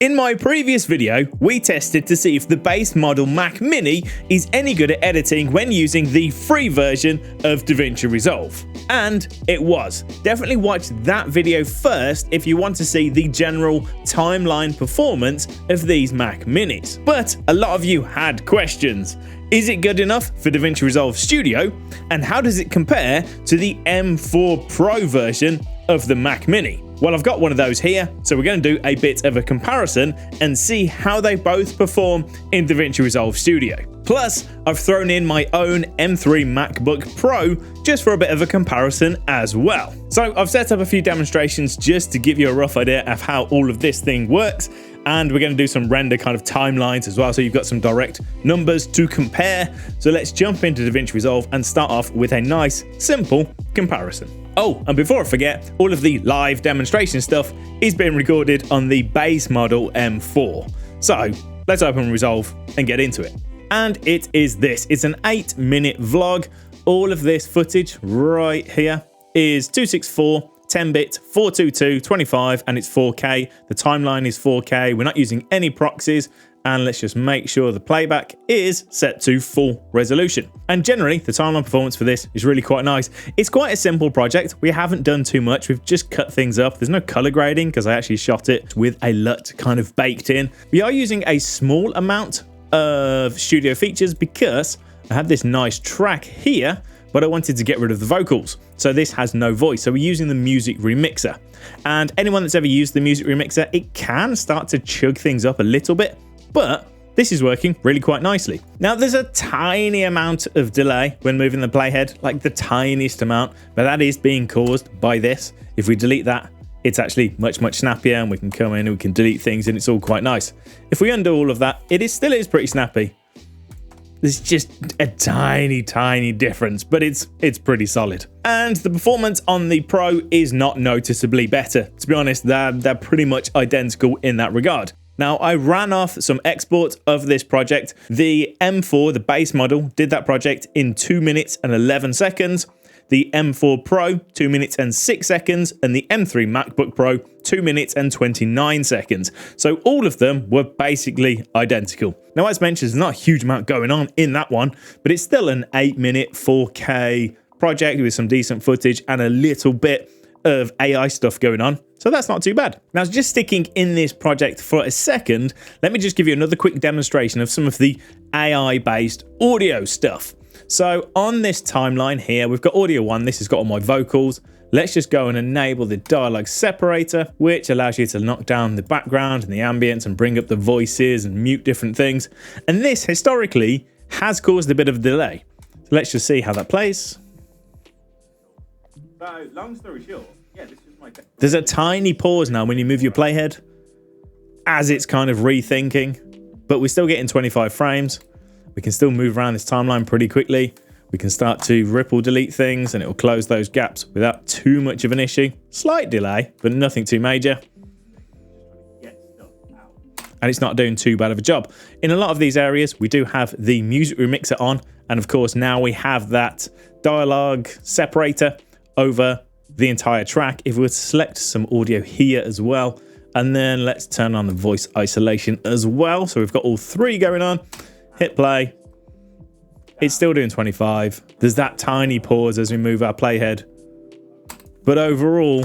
In my previous video, we tested to see if the base model Mac Mini is any good at editing when using the free version of DaVinci Resolve. And it was. Definitely watch that video first if you want to see the general timeline performance of these Mac Minis. But a lot of you had questions. Is it good enough for DaVinci Resolve Studio? And how does it compare to the M4 Pro version of the Mac Mini? Well, I've got one of those here, so we're going to do a bit of a comparison and see how they both perform in DaVinci Resolve Studio. Plus, I've thrown in my own M3 MacBook Pro just for a bit of a comparison as well. So I've set up a few demonstrations just to give you a rough idea of how all of this thing works, and we're going to do some render kind of timelines as well, so you've got some direct numbers to compare. So let's jump into DaVinci Resolve and start off with a nice, simple comparison. Oh, and before I forget, all of the live demonstration stuff is being recorded on the base model M4. So let's open Resolve and get into it. And it is this. It's an 8-minute vlog. All of this footage right here is 264, 10-bit, 422, 25, and it's 4K. The timeline is 4K. We're not using any proxies. And let's just make sure the playback is set to full resolution. And generally, the timeline performance for this is really quite nice. It's quite a simple project. We haven't done too much. We've just cut things up. There's no color grading because I actually shot it with a LUT kind of baked in. We are using a small amount of studio features because I have this nice track here, but I wanted to get rid of the vocals. So this has no voice. So we're using the music remixer. And anyone that's ever used the music remixer, it can start to chug things up a little bit, but this is working really quite nicely. Now, there's a tiny amount of delay when moving the playhead, like the tiniest amount, but that is being caused by this. If we delete that, it's actually much snappier, and we can come in and we can delete things, and it's all quite nice. If we undo all of that, it still is pretty snappy. There's just a tiny difference, but it's pretty solid. And the performance on the Pro is not noticeably better. To be honest, they're pretty much identical in that regard. Now, I ran off some exports of this project. The M4, the base model, did that project in 2 minutes and 11 seconds. The M4 Pro, 2 minutes and 6 seconds. And the M3 MacBook Pro, 2 minutes and 29 seconds. So all of them were basically identical. Now, as mentioned, there's not a huge amount going on in that one, but it's still an 8-minute 4K project with some decent footage and a little bit of AI stuff going on. So that's not too bad. Now, just sticking in this project for a second, let me just give you another quick demonstration of some of the AI-based audio stuff. So on this timeline here, we've got audio 1. This has got all my vocals. Let's just go and enable the dialogue separator, which allows you to knock down the background and the ambience and bring up the voices and mute different things. And this historically has caused a bit of delay. So let's just see how that plays. So, long story short, yeah, this is my... There's a tiny pause now when you move your playhead as it's kind of rethinking, but we're still getting 25 frames. We can still move around this timeline pretty quickly. We can start to ripple delete things and it will close those gaps without too much of an issue. Slight delay, but nothing too major. And it's not doing too bad of a job. In a lot of these areas, we do have the music remixer on. And of course, now we have that dialogue separator over the entire track. If we were to select some audio here as well, and then let's turn on the voice isolation as well. So we've got all three going on. Hit play. It's still doing 25. There's that tiny pause as we move our playhead. But overall,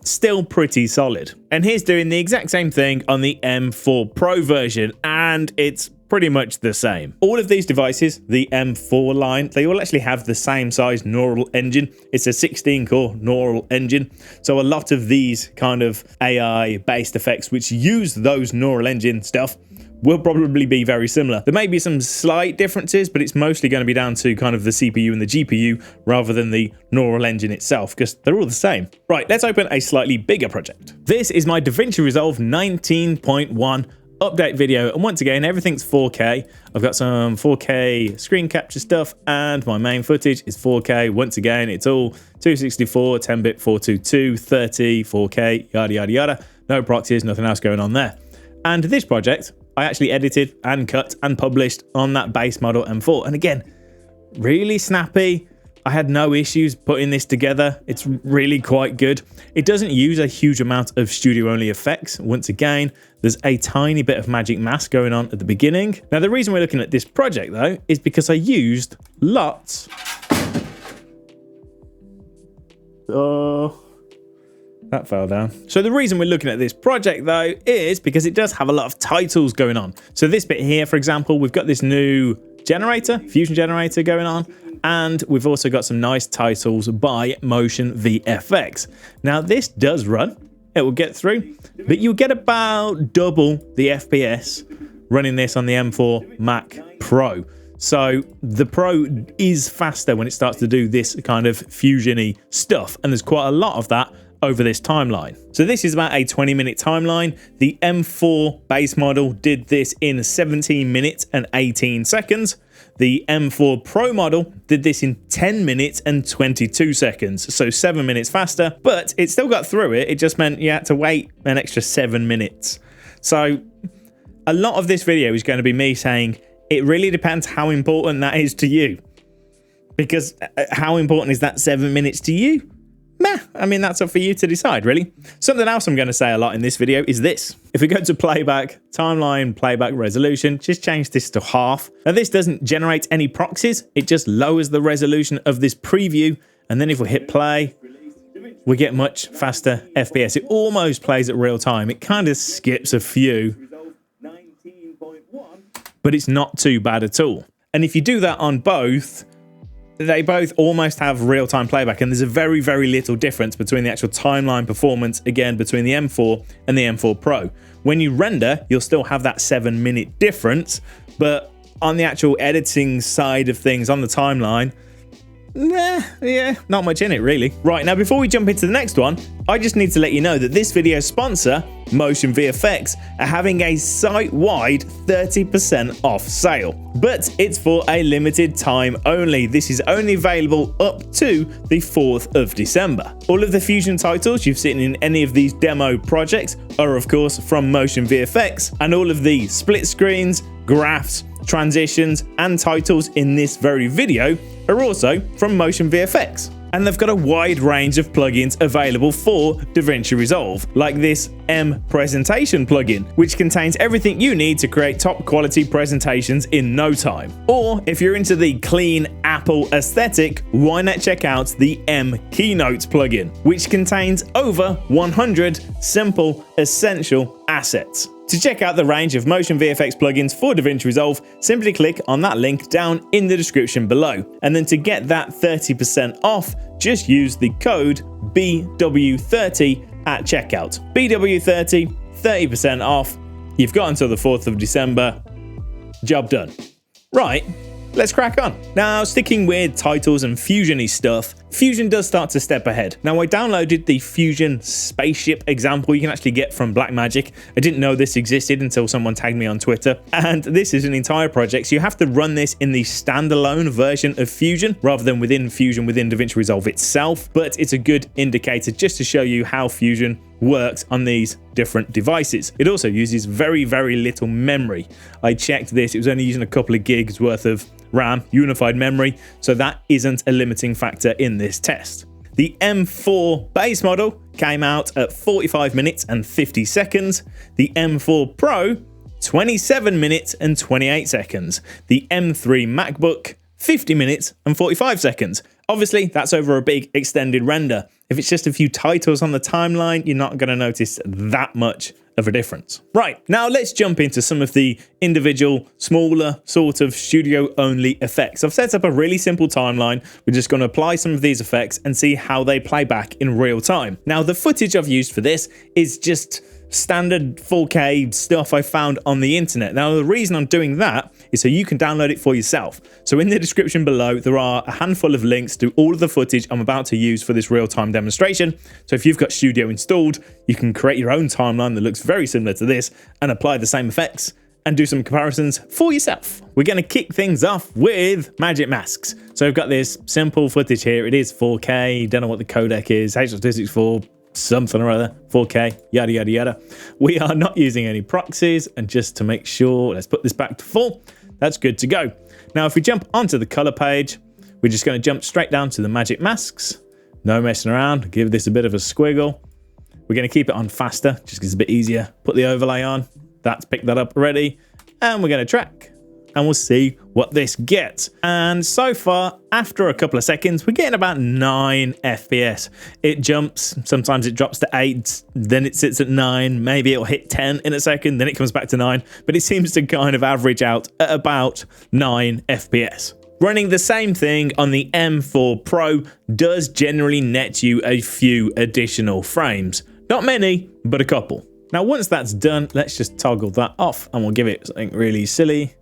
still pretty solid. And here's doing the exact same thing on the M4 Pro version, and it's pretty much the same. All of these devices, the M4 line, they all actually have the same size neural engine. It's a 16-core neural engine. So a lot of these kind of AI-based effects which use those neural engine stuff will probably be very similar. There may be some slight differences, but it's mostly going to be down to kind of the CPU and the GPU rather than the neural engine itself, because they're all the same. Right, let's open a slightly bigger project. This is my DaVinci Resolve 19.1 update video, and once again, everything's 4K. I've got some 4K screen capture stuff, and my main footage is 4K. Once again, it's all 264, 10-bit, 422, 30, 4K, yada, yada, yada. No proxies, nothing else going on there. And this project, I actually edited and cut and published on that base model M4. And again, really snappy, I had no issues putting this together. It's really quite good. It doesn't use a huge amount of studio-only effects. Once again, there's a tiny bit of magic mask going on at the beginning. Now, the reason we're looking at this project, though, is because I used lots... Oh... That fell down. So the reason we're looking at this project, though, is because it does have a lot of titles going on. So this bit here, for example, we've got this new generator, fusion generator going on, and we've also got some nice titles by MotionVFX. Now, this does run. It will get through, but you'll get about double the FPS running this on the M4 Mac Pro. So the Pro is faster when it starts to do this kind of fusion-y stuff, and there's quite a lot of that over this timeline. So this is about a 20-minute timeline. The M4 base model did this in 17 minutes and 18 seconds. The M4 Pro model did this in 10 minutes and 22 seconds, so 7 minutes faster, but it still got through it. It just meant you had to wait an extra 7 minutes. So a lot of this video is going to be me saying it really depends how important that is to you. Because how important is that 7 minutes to you? Meh, I mean, that's up for you to decide, really. Something else I'm going to say a lot in this video is this. If we go to playback, timeline, playback resolution, just change this to half. Now, this doesn't generate any proxies. It just lowers the resolution of this preview. And then if we hit play, we get much faster FPS. It almost plays at real time. It kind of skips a few, but it's not too bad at all. And if you do that on both, they both almost have real-time playback, and there's a very, very little difference between the actual timeline performance, again, between the M4 and the M4 Pro. When you render, you'll still have that 7-minute difference, but on the actual editing side of things on the timeline, yeah, not much in it, really. Right, now before we jump into the next one, I just need to let you know that this video's sponsor, MotionVFX, are having a site-wide 30% off sale. But it's for a limited time only. This is only available up to the 4th of December. All of the Fusion titles you've seen in any of these demo projects are, of course, from MotionVFX, and all of the split screens, graphs, transitions, and titles in this very video are also from MotionVFX. And they've got a wide range of plugins available for DaVinci Resolve, like this M Presentation plugin, which contains everything you need to create top quality presentations in no time. Or if you're into the clean Apple aesthetic, why not check out the M Keynote plugin, which contains over 100 simple, essential assets. To check out the range of MotionVFX plugins for DaVinci Resolve, simply click on that link down in the description below. And then to get that 30% off, just use the code BW30 at checkout. BW30, 30% off. You've got until the 4th of December. Job done. Right, let's crack on. Now, sticking with titles and Fusion-y stuff, Fusion does start to step ahead. Now, I downloaded the Fusion spaceship example you can actually get from Blackmagic. I didn't know this existed until someone tagged me on Twitter. And this is an entire project, so you have to run this in the standalone version of Fusion rather than within Fusion within DaVinci Resolve itself. But it's a good indicator just to show you how Fusion works on these different devices. It also uses very, very little memory. I checked this, it was only using a couple of gigs worth of RAM, unified memory, so that isn't a limiting factor in this test. The M4 base model came out at 45 minutes and 50 seconds. The M4 Pro, 27 minutes and 28 seconds. The M3 MacBook, 50 minutes and 45 seconds. Obviously, that's over a big extended render. If it's just a few titles on the timeline, you're not going to notice that much of a difference. Right, now let's jump into some of the individual, smaller, sort of studio-only effects. I've set up a really simple timeline. We're just going to apply some of these effects and see how they play back in real time. Now, the footage I've used for this is just standard 4K stuff I found on the internet. Now, the reason I'm doing that is so you can download it for yourself. So in the description below, there are a handful of links to all of the footage I'm about to use for this real-time demonstration. So if you've got Studio installed, you can create your own timeline that looks very similar to this and apply the same effects and do some comparisons for yourself. We're going to kick things off with magic masks. So I've got this simple footage here. It is 4K, don't know what the codec is, H.264, something or other, 4K, yada, yada, yada. We are not using any proxies, and just to make sure, let's put this back to full. That's good to go. Now, if we jump onto the color page, we're just going to jump straight down to the magic masks. No messing around. Give this a bit of a squiggle. We're going to keep it on faster, just because it's a bit easier. Put the overlay on. That's picked that up already. And we're going to track. And we'll see what this gets. And so far, after a couple of seconds, we're getting about 9 FPS. It jumps, sometimes it drops to 8, then it sits at 9, maybe it'll hit 10 in a second, then it comes back to 9, but it seems to kind of average out at about 9 FPS. Running the same thing on the M4 Pro does generally net you a few additional frames. Not many, but a couple. Now, once that's done, let's just toggle that off and we'll give it something really silly.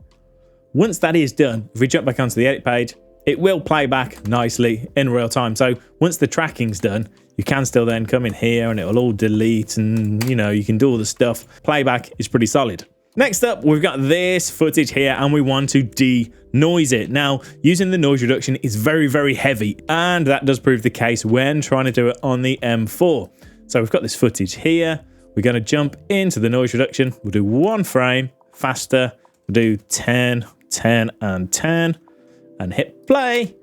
Once that is done, if we jump back onto the edit page, it will play back nicely in real time. So once the tracking's done, you can still then come in here and it'll all delete and, you know, you can do all the stuff. Playback is pretty solid. Next up, we've got this footage here and we want to denoise it. Now, using the noise reduction is very, very heavy, and that does prove the case when trying to do it on the M4. So we've got this footage here. We're going to jump into the noise reduction. We'll do 1 frame faster. We'll do 10, 10, and 10, and hit play.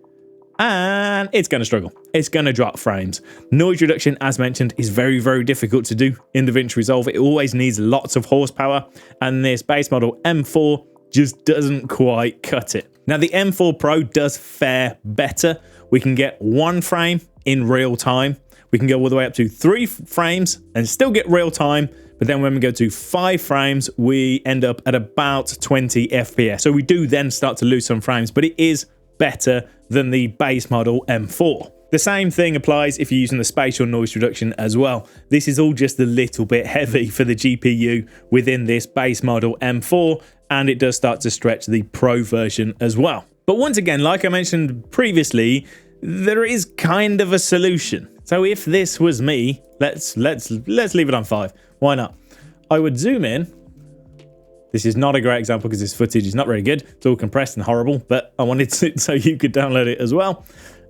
And it's going to struggle. It's going to drop frames. Noise reduction, as mentioned, is very, very difficult to do in DaVinci Resolve. It always needs lots of horsepower, and this base model M4 just doesn't quite cut it. Now, the M4 Pro does fare better. We can get 1 frame in real time. We can go all the way up to 3 frames and still get real time. But then when we go to 5 frames, we end up at about 20 FPS. So we do then start to lose some frames, but it is better than the base model M4. The same thing applies if you're using the spatial noise reduction as well. This is all just a little bit heavy for the GPU within this base model M4, and it does start to stretch the Pro version as well. But once again, like I mentioned previously, there is kind of a solution. So if this was me, let's leave it on 5. Why not? I would zoom in. This is not a great example because this footage is not very good. It's all compressed and horrible, but I wanted to so you could download it as well.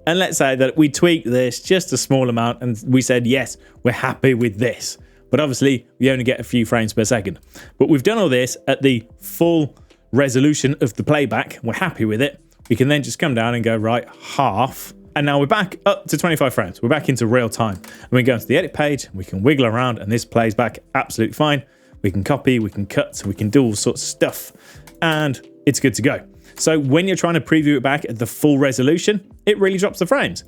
And let's say that we tweak this just a small amount and we said, yes, we're happy with this. But obviously we only get a few frames per second. But we've done all this at the full resolution of the playback. We're happy with it. We can then just come down and go, right, half. And now we're back up to 25 frames. We're back into real time. And we go into the edit page, we can wiggle around and this plays back absolutely fine. We can copy, we can cut, we can do all sorts of stuff, and it's good to go. So when you're trying to preview it back at the full resolution, it really drops the frames.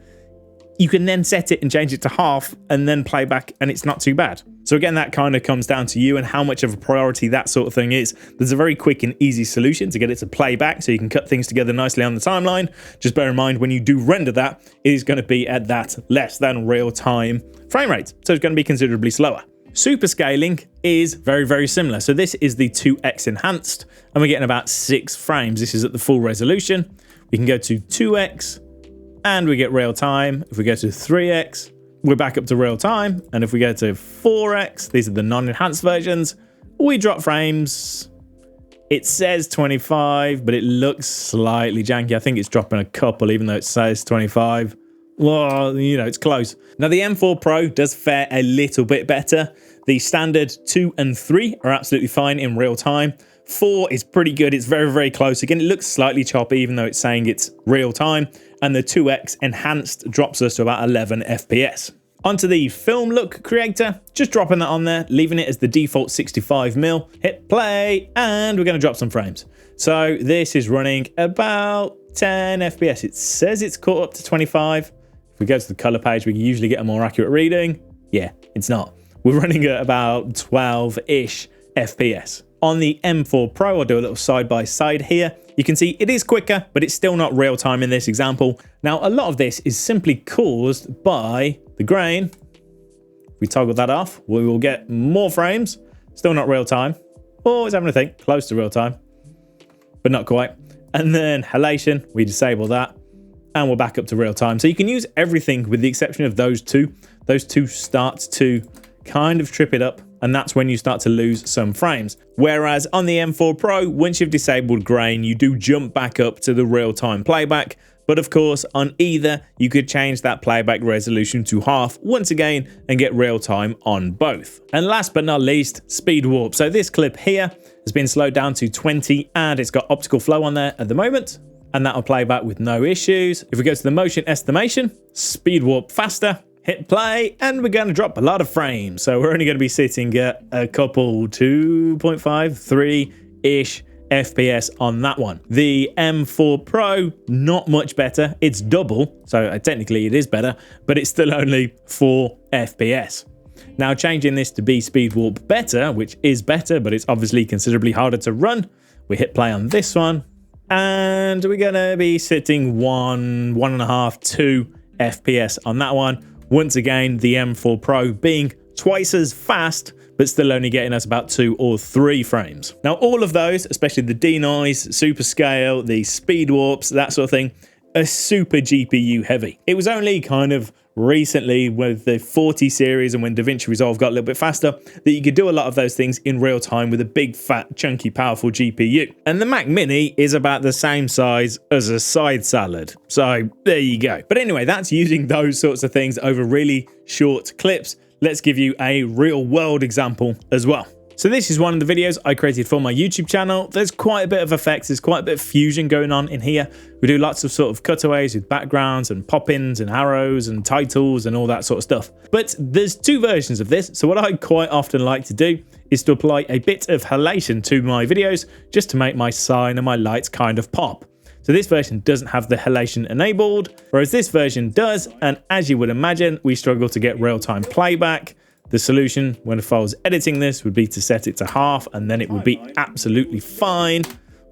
You can then set it and change it to half and then play back, and it's not too bad. So again, that kind of comes down to you and how much of a priority that sort of thing is. There's a very quick and easy solution to get it to play back so you can cut things together nicely on the timeline. Just bear in mind, when you do render that, it is going to be at that less than real time frame rate. So it's going to be considerably slower. SuperScaling is very, very similar. So this is the 2x enhanced, and we're getting about 6 frames. This is at the full resolution. We can go to 2x, and we get real time. If we go to 3x, we're back up to real time. And if we go to 4x, these are the non-enhanced versions, we drop frames. It says 25, but it looks slightly janky. I think it's dropping a couple, even though it says 25. Well, you know, it's close. Now, the M4 Pro does fare a little bit better. The standard 2 and 3 are absolutely fine in real time. 4 is pretty good. It's very, very close. Again, it looks slightly choppy, even though it's saying it's real time. And the 2x enhanced drops us to about 11 FPS. Onto the film look creator, just dropping that on there, leaving it as the default 65mm. Hit play, and we're going to drop some frames. So this is running about 10 FPS. It says it's caught up to 25. If we go to the color page, we can usually get a more accurate reading. Yeah, it's not. We're running at about 12-ish FPS. On the M4 Pro, I'll do a little side-by-side here. You can see it is quicker, but it's still not real time in this example. Now, a lot of this is simply caused by the grain. If we toggle that off, we will get more frames. Still not real time. Or it's having a think, close to real time, but not quite. And then halation, we disable that, and we're back up to real time. So you can use everything with the exception of those two. Those two start to kind of trip it up, and that's when you start to lose some frames. Whereas on the M4 Pro, once you've disabled grain, you do jump back up to the real-time playback. But of course, on either, you could change that playback resolution to half once again and get real-time on both. And last but not least, speed warp. So this clip here has been slowed down to 20 and it's got optical flow on there at the moment. and that'll play back with no issues. If we go to the motion estimation, speed warp faster, hit play, and we're going to drop a lot of frames. So we're only going to be sitting at a couple 2.5, 3-ish FPS on that one. The M4 Pro, not much better. It's double, so technically it is better, but it's still only 4 FPS. Now changing this to be speed warp better, which is better, but it's obviously considerably harder to run. We hit play on this one, and we're going to be sitting 1.5, 2 FPS on that one. Once again, the M4 Pro being twice as fast, but still only getting us about 2 or 3 frames. Now, all of those, especially the DeNoise, SuperScale, the speed warps, that sort of thing, are super GPU heavy. It was only kind of recently with the 40 series and when DaVinci Resolve got a little bit faster that you could do a lot of those things in real time with a big, fat, chunky, powerful GPU. And the Mac Mini is about the same size as a side salad. So there you go. But anyway, that's using those sorts of things over really short clips. Let's give you a real world example as well. So this is one of the videos I created for my YouTube channel. There's quite a bit of effects, there's quite a bit of fusion going on in here. We do lots of sort of cutaways with backgrounds and pop-ins and arrows and titles and all that sort of stuff. But there's 2 versions of this. So what I quite often like to do is to apply a bit of halation to my videos just to make my sign and my lights kind of pop. So this version doesn't have the halation enabled, whereas this version does. And as you would imagine, we struggle to get real-time playback. The solution, when if I was editing this, would be to set it to half, and then it would be absolutely fine.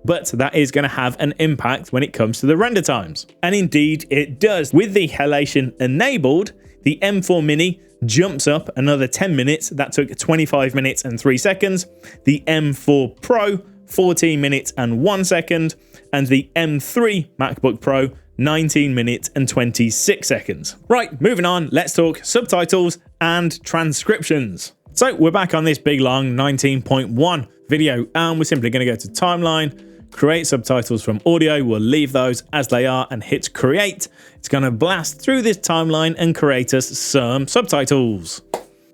But that is going to have an impact when it comes to the render times. And indeed, it does. With the halation enabled, the M4 Mini jumps up another 10 minutes. That took 25 minutes and 3 seconds. The M4 Pro, 14 minutes and 1 second. And the M3 MacBook Pro, 19 minutes and 26 seconds. Right, moving on, let's talk subtitles and transcriptions. So we're back on this big long 19.1 video, and we're simply going to go to timeline, create subtitles from audio. We'll leave those as they are and hit create. It's going to blast through this timeline and create us some subtitles.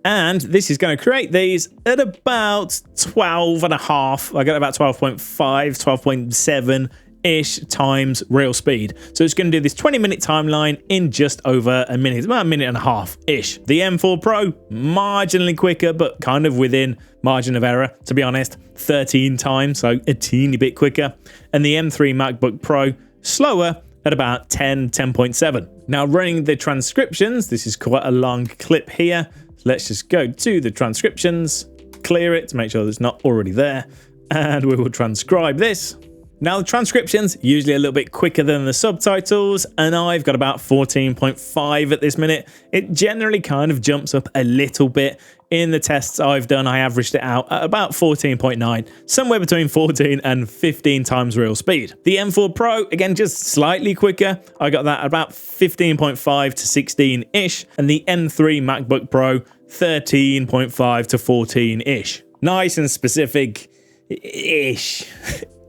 And this is going to create these at about 12 and a half. I got about 12.5, 12.7 ish times real speed. So it's going to do this 20-minute timeline in just over a minute, about a minute and a half ish. The M4 Pro, marginally quicker, but kind of within margin of error, to be honest, 13 times, so a teeny bit quicker. And the M3 MacBook Pro, slower at about 10.7. Now running the transcriptions, this is quite a long clip here. Let's just go to the transcriptions, clear it to make sure it's not already there, and we will transcribe this. Now the transcriptions usually a little bit quicker than the subtitles, and I've got about 14.5 at this minute. It generally kind of jumps up a little bit. In the tests I've done, I averaged it out at about 14.9, somewhere between 14 and 15 times real speed. The M4 Pro, again, just slightly quicker. I got that at about 15.5 to 16-ish, and the M3 MacBook Pro, 13.5 to 14-ish. Nice and specific-ish.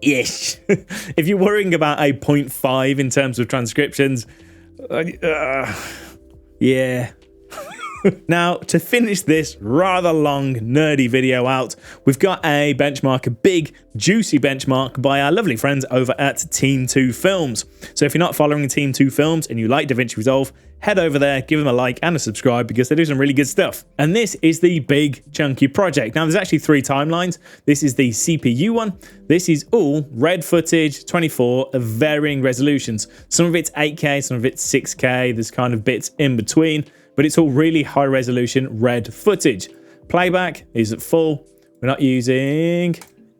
Ish. If you're worrying about a 0.5 in terms of transcriptions, yeah. Now, to finish this rather long, nerdy video out, we've got a benchmark, a big, juicy benchmark by our lovely friends over at Team 2 Films. So if you're not following Team 2 Films and you like DaVinci Resolve, head over there, give them a like and a subscribe because they do some really good stuff. And this is the big, chunky project. Now, there's actually 3 timelines. This is the CPU one. This is all red footage, 24 of varying resolutions. Some of it's 8K, some of it's 6K. There's kind of bits in between, but it's all really high resolution red footage. Playback is at full. We're not using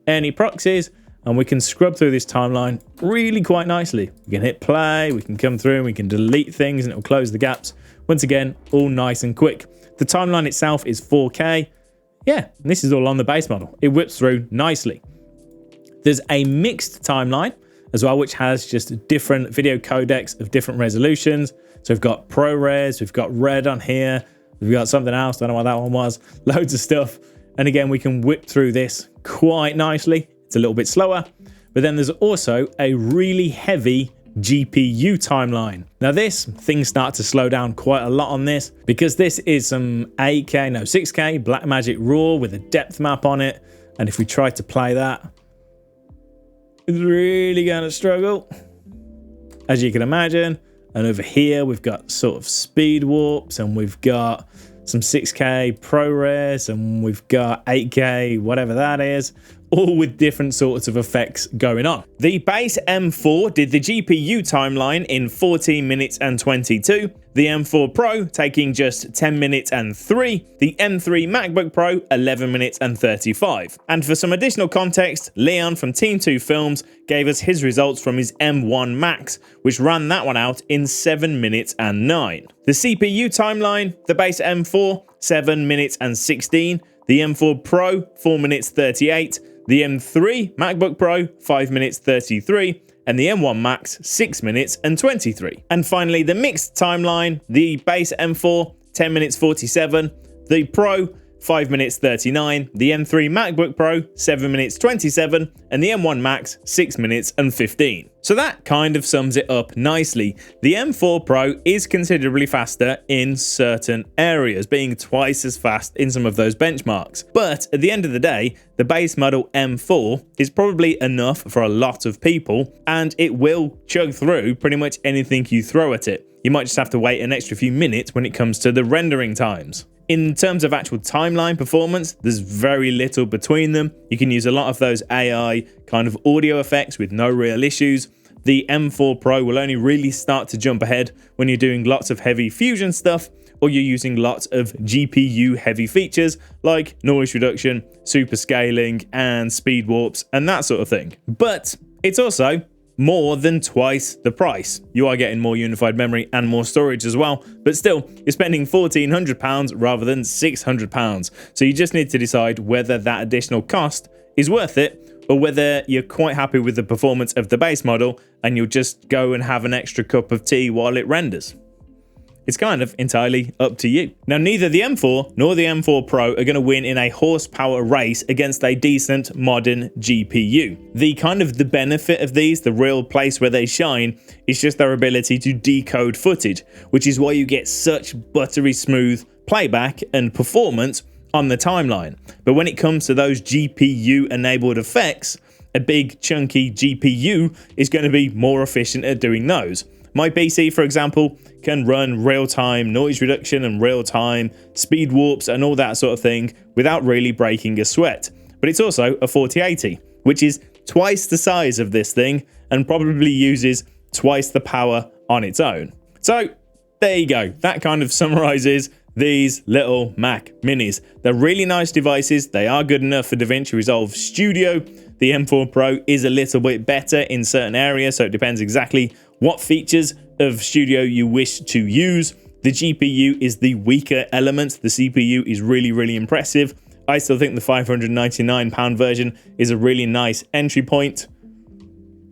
any proxies, and we can scrub through this timeline really quite nicely. We can hit play, we can come through and we can delete things and it will close the gaps. Once again, all nice and quick. The timeline itself is 4K. Yeah, and this is all on the base model. It whips through nicely. There's a mixed timeline as well, which has just different video codecs of different resolutions. So we've got ProRes, we've got Red on here, we've got something else, don't know what that one was, loads of stuff. And again, we can whip through this quite nicely. It's a little bit slower, but then there's also a really heavy GPU timeline. Now things start to slow down quite a lot on this because this is some 6K Blackmagic RAW with a depth map on it. And if we try to play that, it's really going to struggle. as you can imagine. And over here, we've got sort of speed warps, and we've got some 6K ProRes, and we've got 8K, whatever that is, all with different sorts of effects going on. The base M4 did the GPU timeline in 14 minutes and 22, the M4 Pro taking just 10 minutes and 3, the M3 MacBook Pro 11 minutes and 35. And for some additional context, Leon from Team 2 Films gave us his results from his M1 Max, which ran that one out in 7 minutes and 9. The CPU timeline, the base M4 7 minutes and 16, the M4 Pro 4 minutes 38, the M3 MacBook Pro 5 minutes 33, and the M1 Max 6 minutes and 23. And finally, the mixed timeline, the base M4 10 minutes 47, the Pro 5 minutes 39, the M3 MacBook Pro 7 minutes 27, and the M1 Max 6 minutes and 15. So that kind of sums it up nicely. The M4 Pro is considerably faster in certain areas, being twice as fast in some of those benchmarks. But at the end of the day, the base model M4 is probably enough for a lot of people, and it will chug through pretty much anything you throw at it. You might just have to wait an extra few minutes when it comes to the rendering times. In terms of actual timeline performance, there's very little between them. You can use a lot of those AI kind of audio effects with no real issues. The M4 Pro will only really start to jump ahead when you're doing lots of heavy fusion stuff, or you're using lots of GPU heavy features like noise reduction, SuperScaling, and speed warps, and that sort of thing. But it's also more than twice the price. You are getting more unified memory and more storage as well, but still, you're spending £1,400 rather than £600. So you just need to decide whether that additional cost is worth it, or whether you're quite happy with the performance of the base model and you'll just go and have an extra cup of tea while it renders. It's kind of entirely up to you. Now, neither the M4 nor the M4 Pro are going to win in a horsepower race against a decent modern GPU. The benefit of these, the real place where they shine, is just their ability to decode footage, which is why you get such buttery smooth playback and performance on the timeline. But when it comes to those GPU enabled effects, a big chunky GPU is going to be more efficient at doing those. My PC, for example, can run real-time noise reduction and real-time speed warps and all that sort of thing without really breaking a sweat. But it's also a 4080, which is twice the size of this thing and probably uses twice the power on its own. So there you go. That kind of summarizes these little Mac Minis. They're really nice devices. They are good enough for DaVinci Resolve Studio. The M4 Pro is a little bit better in certain areas, so it depends exactly what features of Studio you wish to use. The GPU is the weaker element. The CPU is really, really impressive. I still think the £599 version is a really nice entry point.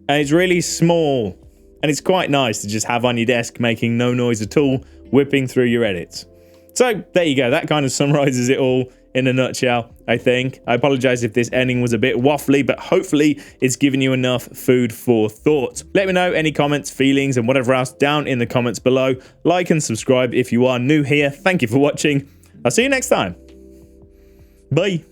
And it's really small. And it's quite nice to just have on your desk, making no noise at all, whipping through your edits. So there you go. That kind of summarizes it all in a nutshell, I think. I apologize if this ending was a bit waffly, but hopefully it's given you enough food for thought. Let me know any comments, feelings, and whatever else down in the comments below. Like and subscribe if you are new here. Thank you for watching. I'll see you next time. Bye.